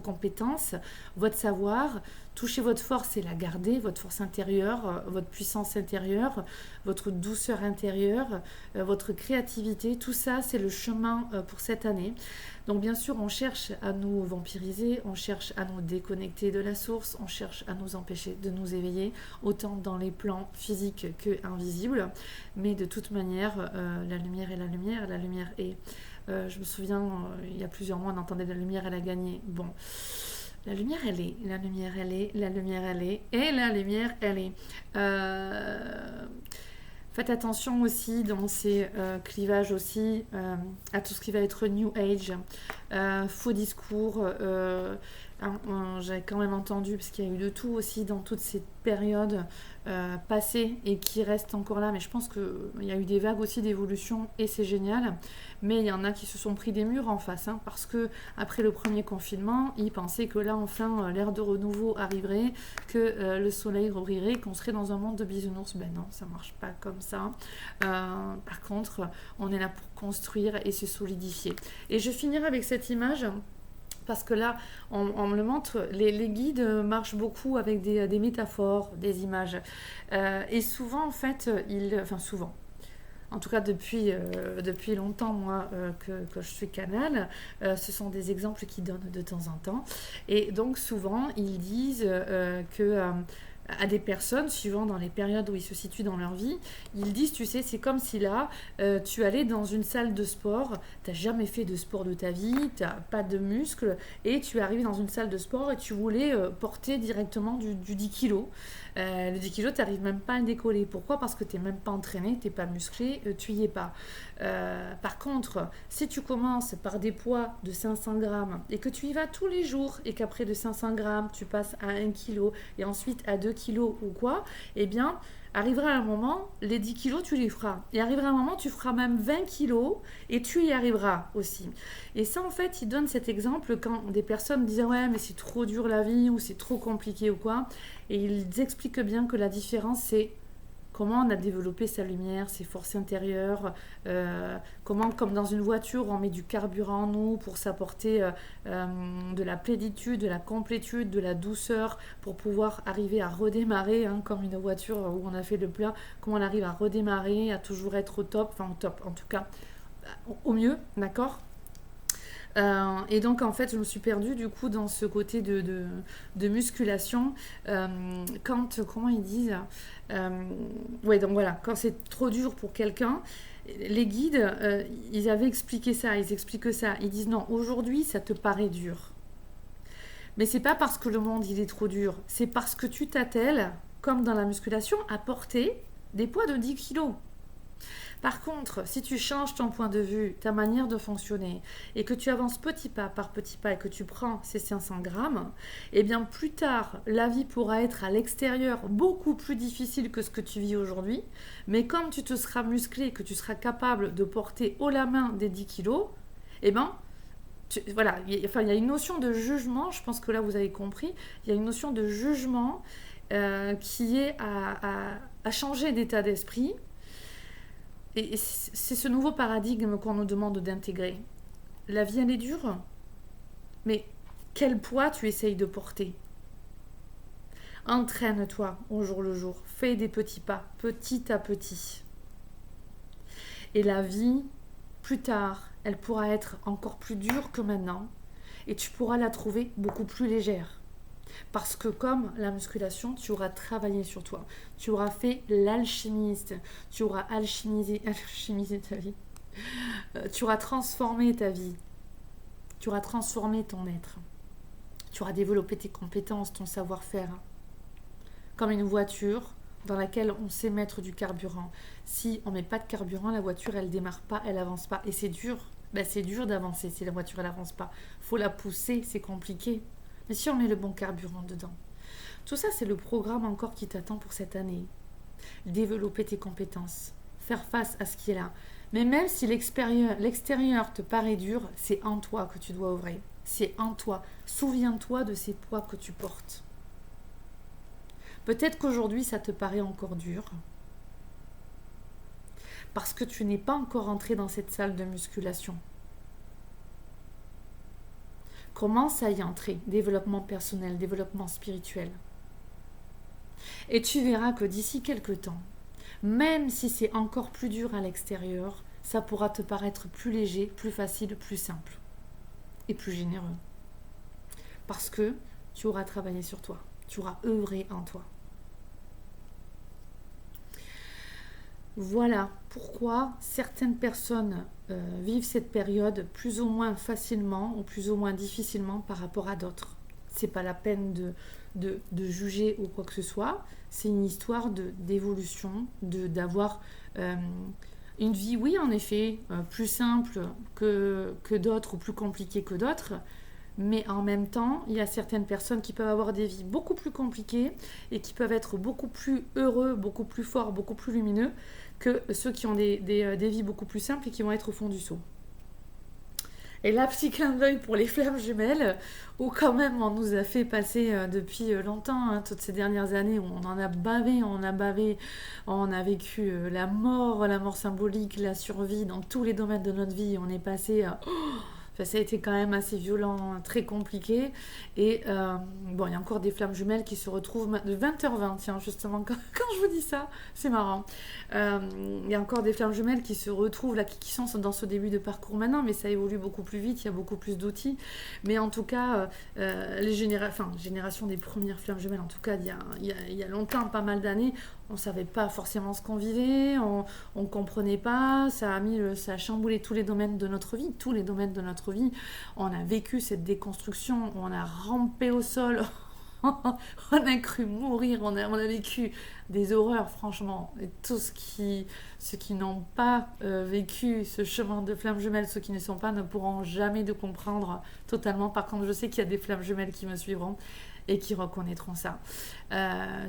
compétences, votre savoir, touchez votre force et la garder, votre force intérieure, votre puissance intérieure, votre douceur intérieure, votre créativité. Tout ça, c'est le chemin pour cette année. Donc bien sûr, on cherche à nous vampiriser, on cherche à nous déconnecter de la source, on cherche à nous empêcher de nous éveiller, autant dans les plans physiques que invisibles. Mais de toute manière, la lumière est la lumière, la lumière est... je me souviens, il y a plusieurs mois, on entendait la lumière, elle a gagné. Bon, la lumière, elle est, la lumière, elle est, la lumière, elle est, et la lumière, elle est. Faites attention aussi dans ces clivages aussi à tout ce qui va être New Age, faux discours. J'avais quand même entendu, parce qu'il y a eu de tout aussi dans toutes ces périodes passées et qui restent encore là, mais je pense qu'il y a eu des vagues aussi d'évolution et c'est génial. Mais il y en a qui se sont pris des murs en face, parce que après le premier confinement, ils pensaient que là enfin l'ère de renouveau arriverait, que le soleil rebrillerait, qu'on serait dans un monde de bisounours. Ben non, ça marche pas comme ça. Par contre, on est là pour construire et se solidifier. Et je finirai avec cette image, parce que là, on me le montre, les guides marchent beaucoup avec des métaphores, des images. Et souvent, en fait, souvent, en tout cas depuis longtemps, moi, que je suis canal, ce sont des exemples qu'ils donnent de temps en temps. Et donc, souvent, ils disent que... à des personnes, suivant dans les périodes où ils se situent dans leur vie, ils disent, tu sais, c'est comme si là, tu allais dans une salle de sport, tu n'as jamais fait de sport de ta vie, tu n'as pas de muscles, et tu arrives dans une salle de sport et tu voulais porter directement du 10 kg. Le 10 kg, tu n'arrives même pas à le décoller. Pourquoi ? Parce que tu n'es même pas entraîné, tu n'es pas musclé, tu n'y es pas. Par contre, si tu commences par des poids de 500 grammes et que tu y vas tous les jours, et qu'après de 500 grammes, tu passes à 1 kg et ensuite à 2 kilos ou quoi, eh bien, Arrivera un moment, les 10 kilos, tu les feras. Et arrivera un moment, tu feras même 20 kilos et tu y arriveras aussi. Et ça, en fait, il donne cet exemple quand des personnes disent ouais, mais c'est trop dur la vie ou c'est trop compliqué ou quoi. Et ils expliquent bien que la différence, c'est comment on a développé sa lumière, ses forces intérieures, comment, comme dans une voiture, on met du carburant en nous pour s'apporter de la plénitude, de la complétude, de la douceur, pour pouvoir arriver à redémarrer, hein, comme une voiture où on a fait le plein, comment on arrive à redémarrer, à toujours être au top, enfin au top en tout cas, au mieux, d'accord. Et donc en fait je me suis perdue du coup dans ce côté de musculation quand, comment ils disent, ouais donc voilà, quand c'est trop dur pour quelqu'un, les guides ils avaient expliqué ça, ils expliquent ça, ils disent non, aujourd'hui ça te paraît dur, mais c'est pas parce que le monde il est trop dur, c'est parce que tu t'attelles, comme dans la musculation, à porter des poids de 10 kilos. Par contre, si tu changes ton point de vue, ta manière de fonctionner, et que tu avances petit pas par petit pas et que tu prends ces 500 grammes, eh bien plus tard, la vie pourra être à l'extérieur beaucoup plus difficile que ce que tu vis aujourd'hui, mais comme tu te seras musclé et que tu seras capable de porter haut la main des 10 kilos, eh bien, voilà, il y a une notion de jugement, je pense que là vous avez compris, il y a une notion de jugement qui est à changer d'état d'esprit. Et c'est ce nouveau paradigme qu'on nous demande d'intégrer. La vie, elle est dure, mais quel poids tu essayes de porter? Entraîne-toi au jour le jour. Fais des petits pas, petit à petit. Et la vie, plus tard, elle pourra être encore plus dure que maintenant. Et tu pourras la trouver beaucoup plus légère. Parce que comme la musculation, tu auras travaillé sur toi. Tu auras fait l'alchimiste. Tu auras alchimisé ta vie. Tu auras transformé ta vie. Tu auras transformé ton être. Tu auras développé tes compétences, ton savoir-faire. Comme une voiture dans laquelle on sait mettre du carburant. Si on met pas de carburant, la voiture, elle démarre pas, elle avance pas. Et c'est dur. C'est dur d'avancer si la voiture, elle avance pas. Faut la pousser, c'est compliqué. Mais si on met le bon carburant dedans. Tout ça, c'est le programme encore qui t'attend pour cette année. Développer tes compétences. Faire face à ce qui est là. Mais même si l'extérieur te paraît dur, c'est en toi que tu dois œuvrer. C'est en toi. Souviens-toi de ces poids que tu portes. Peut-être qu'aujourd'hui, ça te paraît encore dur. Parce que tu n'es pas encore entré dans cette salle de musculation. Commence à y entrer. Développement personnel, développement spirituel. Et tu verras que d'ici quelques temps, même si c'est encore plus dur à l'extérieur, ça pourra te paraître plus léger, plus facile, plus simple et plus généreux. Parce que tu auras travaillé sur toi, tu auras œuvré en toi. Voilà pourquoi certaines personnes vivent cette période plus ou moins facilement ou plus ou moins difficilement par rapport à d'autres. C'est pas la peine de juger ou quoi que ce soit. C'est une histoire d'évolution, d'avoir une vie, oui, en effet, plus simple que d'autres ou plus compliquée que d'autres. Mais en même temps, il y a certaines personnes qui peuvent avoir des vies beaucoup plus compliquées et qui peuvent être beaucoup plus heureux, beaucoup plus forts, beaucoup plus lumineux que ceux qui ont des vies beaucoup plus simples et qui vont être au fond du seau. Et là, petit clin d'œil pour les flammes jumelles, où quand même on nous a fait passer depuis longtemps, hein, toutes ces dernières années, où on en a bavé, on a vécu la mort symbolique, la survie dans tous les domaines de notre vie. On est passé Enfin, ça a été quand même assez violent, très compliqué. Et bon, il y a encore des flammes jumelles qui se retrouvent de 20h20, tiens, justement, quand je vous dis ça, c'est marrant. Il y a encore des flammes jumelles qui se retrouvent, là, qui sont dans ce début de parcours maintenant, mais ça évolue beaucoup plus vite, il y a beaucoup plus d'outils. Mais en tout cas, les générations des premières flammes jumelles, en tout cas, il y a longtemps, pas mal d'années, on ne savait pas forcément ce qu'on vivait, on ne comprenait pas, ça a chamboulé tous les domaines de notre vie, tous les domaines de notre vie. On a vécu cette déconstruction, on a rampé au sol, on a cru mourir, on a vécu des horreurs, franchement. Et tous ceux qui n'ont pas vécu ce chemin de flammes jumelles, ceux qui ne sont pas, ne pourront jamais de comprendre totalement. Par contre, je sais qu'il y a des flammes jumelles qui me suivront. et qui reconnaîtront ça.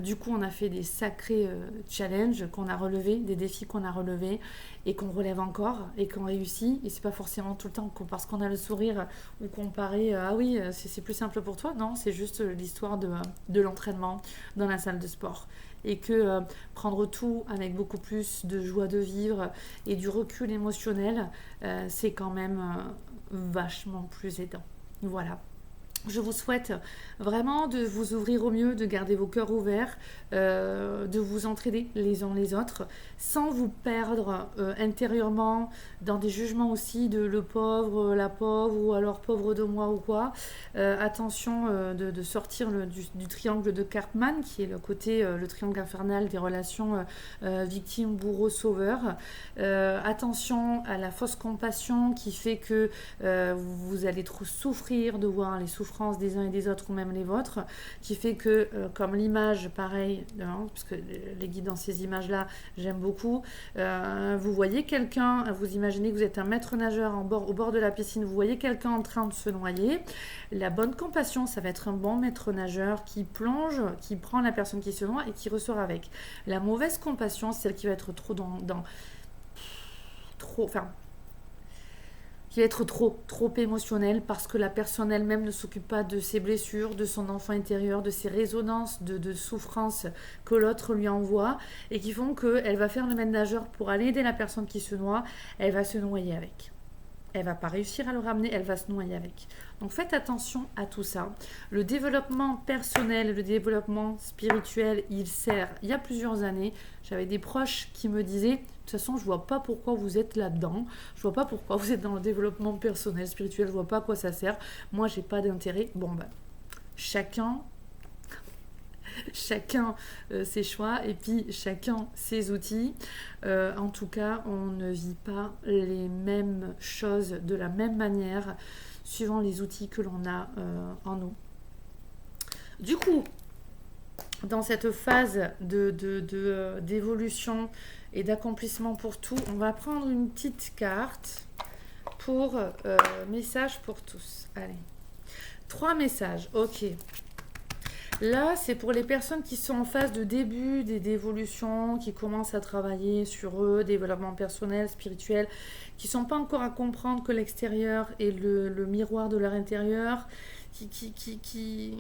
Du coup, on a fait des sacrés challenges qu'on a relevés, des défis qu'on a relevés et qu'on relève encore et qu'on réussit. Et c'est pas forcément tout le temps parce qu'on a le sourire ou qu'on paraît ah oui, c'est plus simple pour toi. Non, c'est juste l'histoire de l'entraînement dans la salle de sport. Et que prendre tout avec beaucoup plus de joie de vivre et du recul émotionnel, c'est quand même vachement plus aidant. Voilà. Je vous souhaite vraiment de vous ouvrir au mieux, de garder vos cœurs ouverts, de vous entraider les uns les autres, sans vous perdre intérieurement dans des jugements aussi de le pauvre, la pauvre, ou alors pauvre de moi ou quoi. Attention de sortir du triangle de Karpman, qui est le côté, le triangle infernal des relations victime, bourreau, sauveur. Attention à la fausse compassion qui fait que vous allez trop souffrir de voir les souffrances des uns et des autres ou même les vôtres, qui fait que comme l'image pareil, parce que les guides dans ces images là j'aime beaucoup, vous voyez quelqu'un, vous imaginez que vous êtes un maître nageur au bord de la piscine, vous voyez quelqu'un en train de se noyer, la bonne compassion ça va être un bon maître nageur qui plonge, qui prend la personne qui se noie et qui ressort avec. La mauvaise compassion c'est celle qui va être trop qui va être trop émotionnel parce que la personne elle-même ne s'occupe pas de ses blessures, de son enfant intérieur, de ses résonances de souffrance que l'autre lui envoie et qui font qu'elle va faire le maître nageur pour aller aider la personne qui se noie, elle va se noyer avec. Elle va pas réussir à le ramener, elle va se noyer avec. Donc faites attention à tout ça. Le développement personnel, le développement spirituel, il sert. Il y a plusieurs années, j'avais des proches qui me disaient, de toute façon, je vois pas pourquoi vous êtes là-dedans. Je vois pas pourquoi vous êtes dans le développement personnel, spirituel. Je vois pas à quoi ça sert. Moi, j'ai pas d'intérêt. Bon, ben, chacun ses choix et puis chacun ses outils. En tout cas, on ne vit pas les mêmes choses de la même manière suivant les outils que l'on a en nous. Du coup, dans cette phase d'évolution et d'accomplissement pour tout, on va prendre une petite carte pour message pour tous. Allez, 3 messages, ok. Là, c'est pour les personnes qui sont en phase de début d'évolution, qui commencent à travailler sur eux, développement personnel, spirituel, qui ne sont pas encore à comprendre que l'extérieur est le miroir de leur intérieur, qui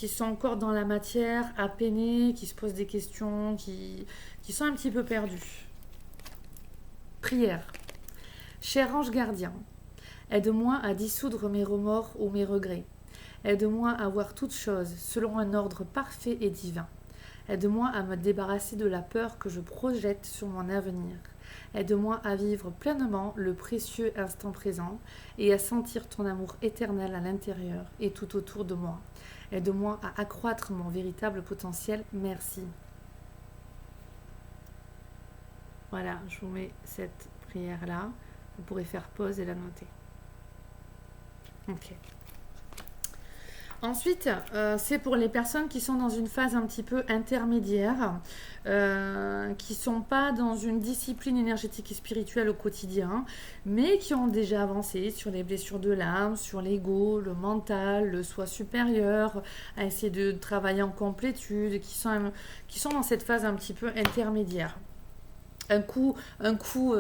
sont encore dans la matière, à peiner, qui se posent des questions, qui sont un petit peu perdus. Prière. Cher ange gardien, aide-moi à dissoudre mes remords ou mes regrets. Aide-moi à voir toutes choses selon un ordre parfait et divin. Aide-moi à me débarrasser de la peur que je projette sur mon avenir. Aide-moi à vivre pleinement le précieux instant présent et à sentir ton amour éternel à l'intérieur et tout autour de moi. Aide-moi à accroître mon véritable potentiel. Merci. Voilà, je vous mets cette prière-là. Vous pourrez faire pause et la noter. Ok. Ensuite, c'est pour les personnes qui sont dans une phase un petit peu intermédiaire, qui ne sont pas dans une discipline énergétique et spirituelle au quotidien, mais qui ont déjà avancé sur les blessures de l'âme, sur l'ego, le mental, le soi supérieur, à essayer de travailler en complétude, qui sont dans cette phase un petit peu intermédiaire. Un coup,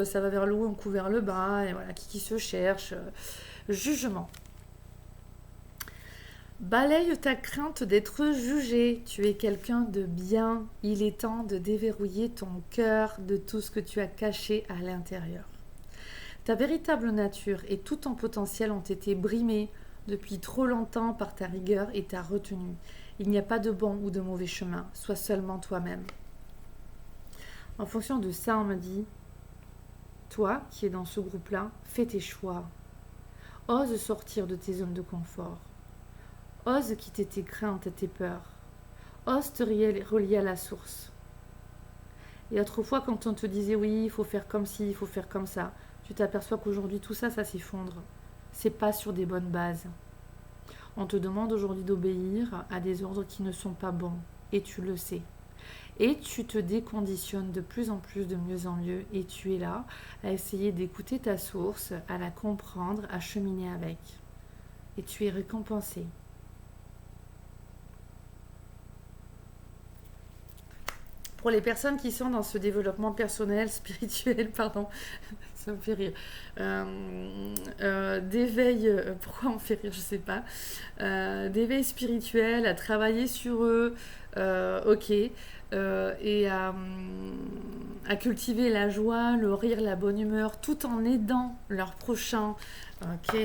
ça va vers le haut, un coup vers le bas, et voilà, qui se cherche. Jugement. Balaye ta crainte d'être jugé. Tu es quelqu'un de bien. Il est temps de déverrouiller ton cœur de tout ce que tu as caché à l'intérieur. Ta véritable nature et tout ton potentiel ont été brimés depuis trop longtemps par ta rigueur et ta retenue. Il n'y a pas de bon ou de mauvais chemin. Sois seulement toi-même. En fonction de ça, on me dit, toi qui es dans ce groupe-là, fais tes choix. Ose sortir de tes zones de confort. Ose quitter tes craintes et tes peurs. Ose te relier à la source. Et autrefois, quand on te disait oui, il faut faire comme ci, il faut faire comme ça, tu t'aperçois qu'aujourd'hui tout ça, ça s'effondre. C'est pas sur des bonnes bases. On te demande aujourd'hui d'obéir à des ordres qui ne sont pas bons. Et tu le sais. Et tu te déconditionnes de plus en plus, de mieux en mieux. Et tu es là à essayer d'écouter ta source, à la comprendre, à cheminer avec. Et tu es récompensé. Pour les personnes qui sont dans ce développement personnel, spirituel, pardon, ça me fait rire, d'éveil, pourquoi on fait rire, je sais pas, d'éveil spirituel, à travailler sur eux, ok, et à cultiver la joie, le rire, la bonne humeur, tout en aidant leur prochain, ok,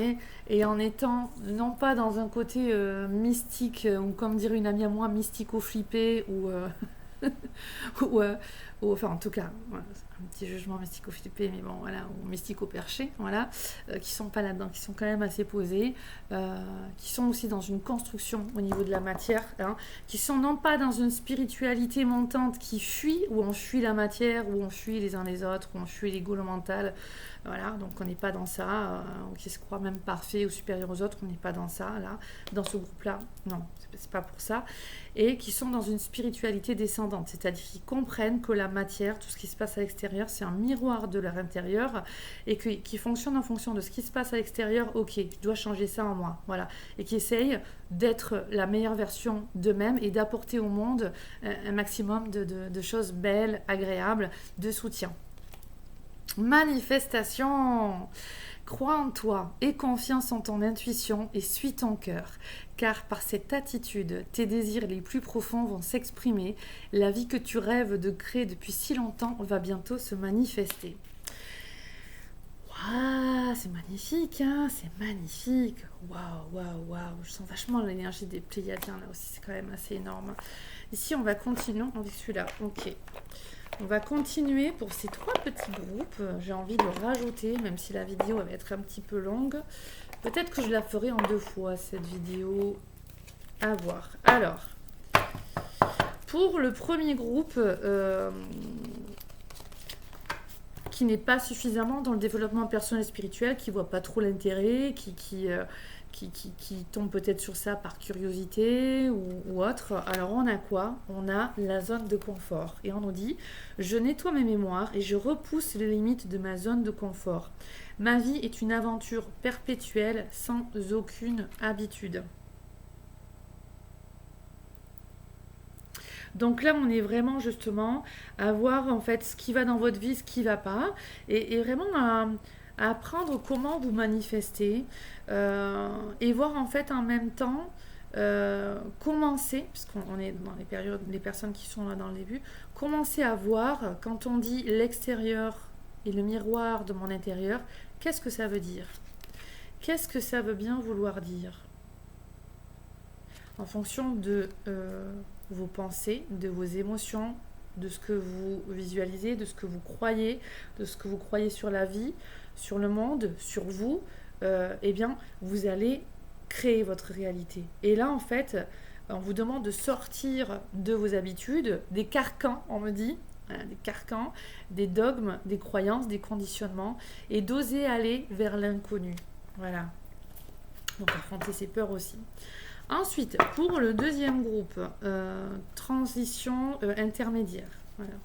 et en étant non pas dans un côté mystique, ou comme dirait une amie à moi, mystico-flippé, ou, enfin en tout cas, voilà, un petit jugement mystico-flippé, mais bon voilà, ou mystico-perché, voilà, qui sont pas là-dedans, qui sont quand même assez posés, qui sont aussi dans une construction au niveau de la matière, hein, qui sont non pas dans une spiritualité montante qui fuit, où on fuit la matière, où on fuit les uns les autres, où on fuit l'ego, le mental, voilà, donc on n'est pas dans ça, ou qui se croit même parfait ou supérieur aux autres, on n'est pas dans ça, là, dans ce groupe-là, non, c'est pas pour ça, et qui sont dans une spiritualité descendante, c'est-à-dire qu'ils comprennent que la matière, tout ce qui se passe à l'extérieur, c'est un miroir de leur intérieur, et qui fonctionnent en fonction de ce qui se passe à l'extérieur, ok, je dois changer ça en moi, voilà, et qui essayent d'être la meilleure version d'eux-mêmes et d'apporter au monde un maximum de choses belles, agréables, de soutien. Manifestation. Crois en toi, aie confiance en ton intuition et suis ton cœur, car par cette attitude, tes désirs les plus profonds vont s'exprimer, la vie que tu rêves de créer depuis si longtemps va bientôt se manifester. Waouh, c'est magnifique, hein, c'est magnifique. Waouh, waouh, waouh, je sens vachement l'énergie des Pléiadiens là aussi, c'est quand même assez énorme. Ici, on va continuer avec celui-là, ok. On va continuer pour ces 3 petits groupes. J'ai envie de rajouter, même si la vidéo va être un petit peu longue. Peut-être que je la ferai en 2 fois, cette vidéo. À voir. Alors, pour le premier groupe qui n'est pas suffisamment dans le développement personnel et spirituel, qui ne voit pas trop l'intérêt, qui tombe peut-être sur ça par curiosité ou autre. Alors on a quoi? On a la zone de confort. Et on nous dit, je nettoie mes mémoires et je repousse les limites de ma zone de confort. Ma vie est une aventure perpétuelle sans aucune habitude. Donc là, on est vraiment justement à voir en fait ce qui va dans votre vie, ce qui ne va pas, et vraiment à apprendre comment vous manifestez et voir en fait en même temps commencer, puisqu'on est dans les périodes, les personnes qui sont là dans le début, commencer à voir quand on dit l'extérieur et le miroir de mon intérieur, qu'est-ce que ça veut dire? Qu'est-ce que ça veut bien vouloir dire? En fonction de vos pensées, de vos émotions, de ce que vous visualisez, de ce que vous croyez, de ce que vous croyez sur la vie, sur le monde, sur vous, eh bien, vous allez créer votre réalité. Et là, en fait, on vous demande de sortir de vos habitudes, des carcans, on me dit, hein, des carcans, des dogmes, des croyances, des conditionnements, et d'oser aller vers l'inconnu. Voilà. Donc, affronter ses peurs aussi. Ensuite, pour le deuxième groupe, transition intermédiaire. Voilà.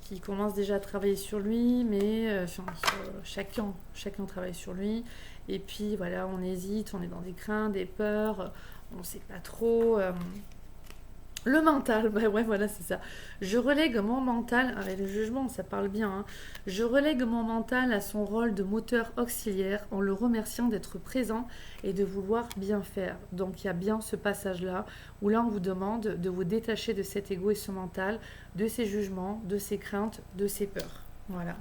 Qui commence déjà à travailler sur lui, mais chacun travaille sur lui. Et puis voilà, on hésite, on est dans des craintes, des peurs, on ne sait pas trop. Le mental, bah ouais, voilà, c'est ça. Je relègue mon mental, avec le jugement, ça parle bien, hein. Je relègue mon mental à son rôle de moteur auxiliaire en le remerciant d'être présent et de vouloir bien faire. Donc il y a bien ce passage-là où là on vous demande de vous détacher de cet ego et ce mental, de ses jugements, de ses craintes, de ses peurs. Voilà.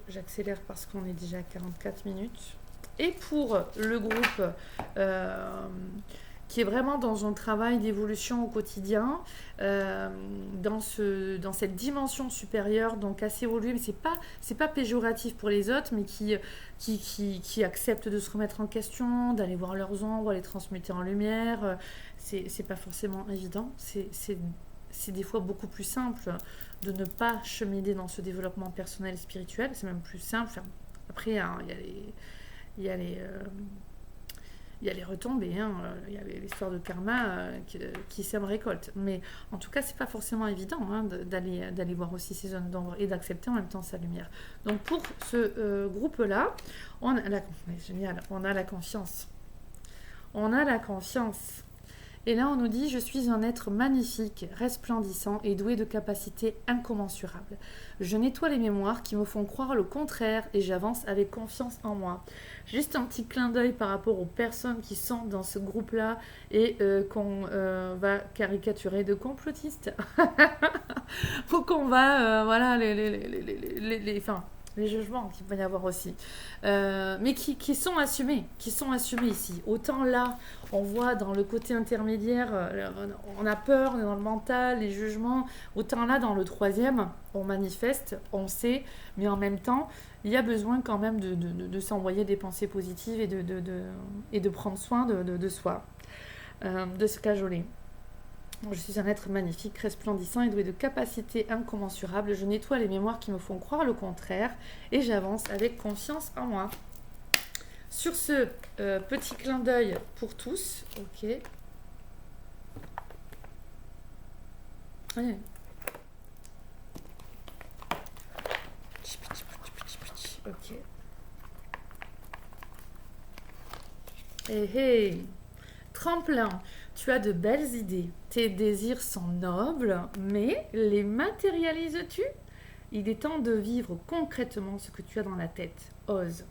J'accélère parce qu'on est déjà à 44 minutes. Et pour le groupe qui est vraiment dans un travail d'évolution au quotidien, dans cette dimension supérieure, donc assez évoluée, mais c'est pas péjoratif pour les autres, mais qui acceptent de se remettre en question, d'aller voir leurs ombres, les transmuter en lumière. C'est pas forcément évident, c'est des fois beaucoup plus simple de ne pas cheminer dans ce développement personnel et spirituel, c'est même plus simple. Enfin, après, hein, il y a les retombées, hein, il y a l'histoire de karma qui sème récolte. Mais en tout cas, c'est pas forcément évident hein, d'aller voir aussi ces zones d'ombre et d'accepter en même temps sa lumière. Donc pour ce groupe-là, on a la confiance. On a la confiance. Et là, on nous dit « Je suis un être magnifique, resplendissant et doué de capacités incommensurables. Je nettoie les mémoires qui me font croire le contraire et j'avance avec confiance en moi. » Juste un petit clin d'œil par rapport aux personnes qui sont dans ce groupe-là et qu'on va caricaturer de complotistes. Ou qu'on va, voilà, les jugements qu'il peut y avoir aussi, mais qui sont assumés ici. Autant là, on voit dans le côté intermédiaire, on a peur, on est dans le mental, les jugements, autant là, dans le troisième, on manifeste, on sait, mais en même temps, il y a besoin quand même de s'envoyer des pensées positives et de prendre soin de soi, de se cajoler. Je suis un être magnifique, resplendissant et doué de capacités incommensurables. Je nettoie les mémoires qui me font croire le contraire et j'avance avec confiance en moi. Sur ce petit clin d'œil pour tous, ok. Allez. Ok. Hey. Tremplin, tu as de belles idées. Tes désirs sont nobles, mais les matérialises-tu? Il est temps de vivre concrètement ce que tu as dans la tête. Ose.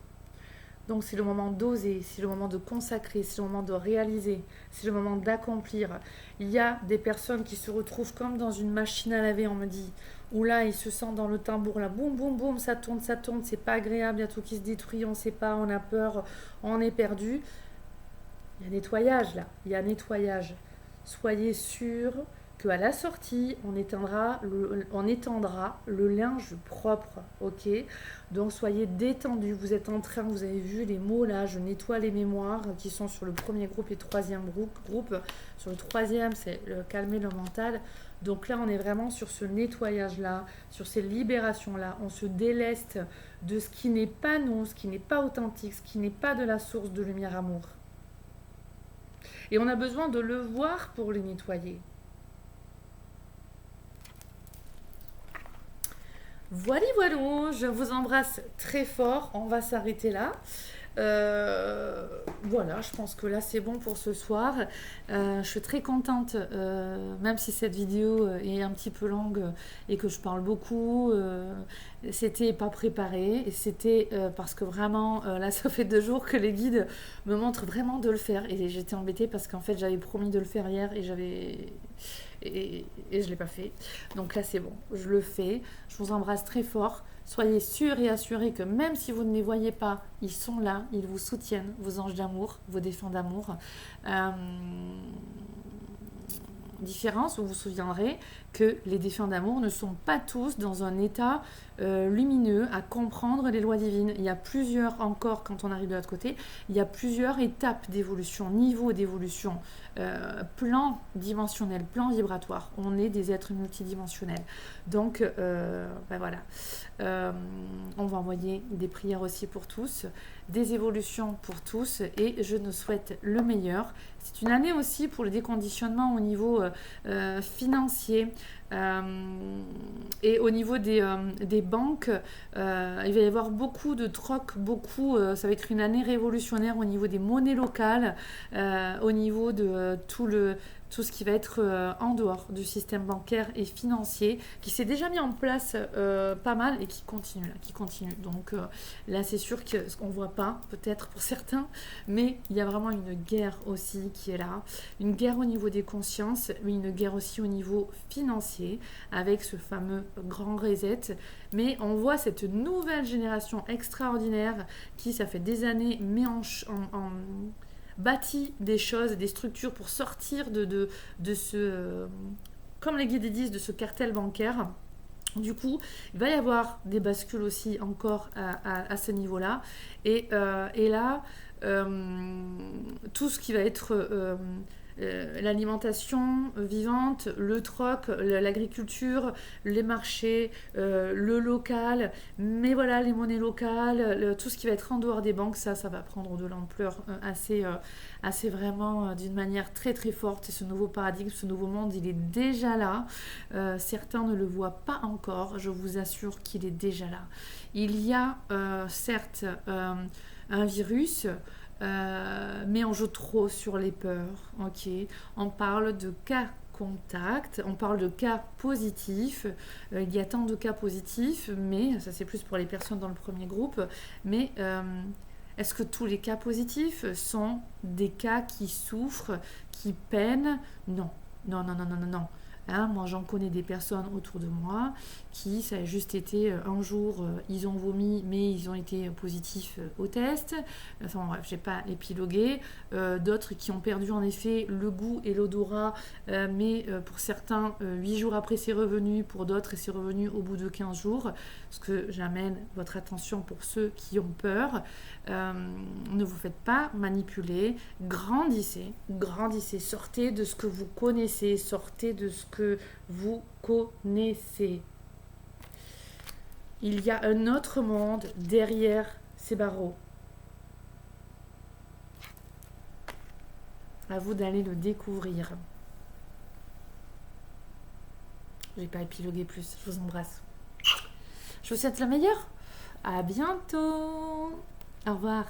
Donc c'est le moment d'oser, c'est le moment de consacrer, c'est le moment de réaliser, c'est le moment d'accomplir. Il y a des personnes qui se retrouvent comme dans une machine à laver, on me dit, où là ils se sentent dans le tambour, là boum boum boum, ça tourne, c'est pas agréable, il y a tout qui se détruit, on ne sait pas, on a peur, on est perdu. Il y a un nettoyage là, il y a un nettoyage. Soyez sûrs qu'à la sortie, on étendra le linge propre, ok? Donc soyez détendus, vous êtes en train, vous avez vu les mots là, je nettoie les mémoires qui sont sur le premier groupe et troisième groupe. Sur le troisième, c'est calmer le mental. Donc là, on est vraiment sur ce nettoyage-là, sur ces libérations-là. On se déleste de ce qui n'est pas nous, ce qui n'est pas authentique, ce qui n'est pas de la source de lumière amour. Et on a besoin de le voir pour le nettoyer. Voilà, je vous embrasse très fort. On va s'arrêter là. Voilà, je pense que là c'est bon pour ce soir. Je suis très contente, même si cette vidéo est un petit peu longue et que je parle beaucoup. C'était pas préparé et c'était parce que vraiment là ça fait 2 jours que les guides me montrent vraiment de le faire et j'étais embêtée parce qu'en fait j'avais promis de le faire hier et je l'ai pas fait. Donc là c'est bon, je le fais. Je vous embrasse très fort. Soyez sûrs et assurés que même si vous ne les voyez pas, ils sont là, ils vous soutiennent, vos anges d'amour, vos défunts d'amour. Différence, vous vous souviendrez que les défunts d'amour ne sont pas tous dans un état lumineux à comprendre les lois divines. Il y a plusieurs, encore quand on arrive de l'autre côté, il y a plusieurs étapes d'évolution, niveaux d'évolution, plan dimensionnel, plan vibratoire. On est des êtres multidimensionnels. Donc, voilà. On va envoyer des prières aussi pour tous, des évolutions pour tous et je nous souhaite le meilleur. C'est une année aussi pour le déconditionnement au niveau financier et au niveau des banques. Il va y avoir beaucoup de troc, ça va être une année révolutionnaire au niveau des monnaies locales, au niveau de tout ce qui va être en dehors du système bancaire et financier, qui s'est déjà mis en place pas mal et qui continue. Donc là, c'est sûr qu'on ne voit pas, peut-être pour certains, mais il y a vraiment une guerre aussi qui est là. Une guerre au niveau des consciences, mais une guerre aussi au niveau financier, avec ce fameux grand reset. Mais on voit cette nouvelle génération extraordinaire qui, ça fait des années, met bâtit des choses, des structures pour sortir de ce, comme les guides disent, de ce cartel bancaire. Du coup, il va y avoir des bascules aussi encore à ce niveau-là. Et là, tout ce qui va être l'alimentation vivante, le troc, l'agriculture, les marchés, le local, mais voilà, les monnaies locales, tout ce qui va être en dehors des banques, ça va prendre de l'ampleur assez vraiment d'une manière très très forte. Et ce nouveau paradigme, ce nouveau monde, il est déjà là. Certains ne le voient pas encore, je vous assure qu'il est déjà là. Il y a certes un virus, mais on joue trop sur les peurs. Ok, on parle de cas contact, on parle de cas positifs. Il y a tant de cas positifs, mais ça c'est plus pour les personnes dans le premier groupe. Mais est-ce que tous les cas positifs sont des cas qui souffrent, qui peinent? Non, non, non, non, non, non, non. Hein, moi, j'en connais des personnes autour de moi qui, ça a juste été un jour, ils ont vomi, mais ils ont été positifs au test. Enfin bref, j'ai pas épilogué. D'autres qui ont perdu en effet le goût et l'odorat, mais pour certains, 8 jours après c'est revenu, pour d'autres c'est revenu au bout de 15 jours. Ce que j'amène votre attention pour ceux qui ont peur. Ne vous faites pas manipuler, grandissez, grandissez, sortez de ce que vous connaissez, sortez de ce que vous connaissez. Il y a un autre monde derrière ces barreaux. À vous d'aller le découvrir. Je vais pas épiloguer plus, je vous embrasse. Je vous souhaite le meilleur. À bientôt. Au revoir.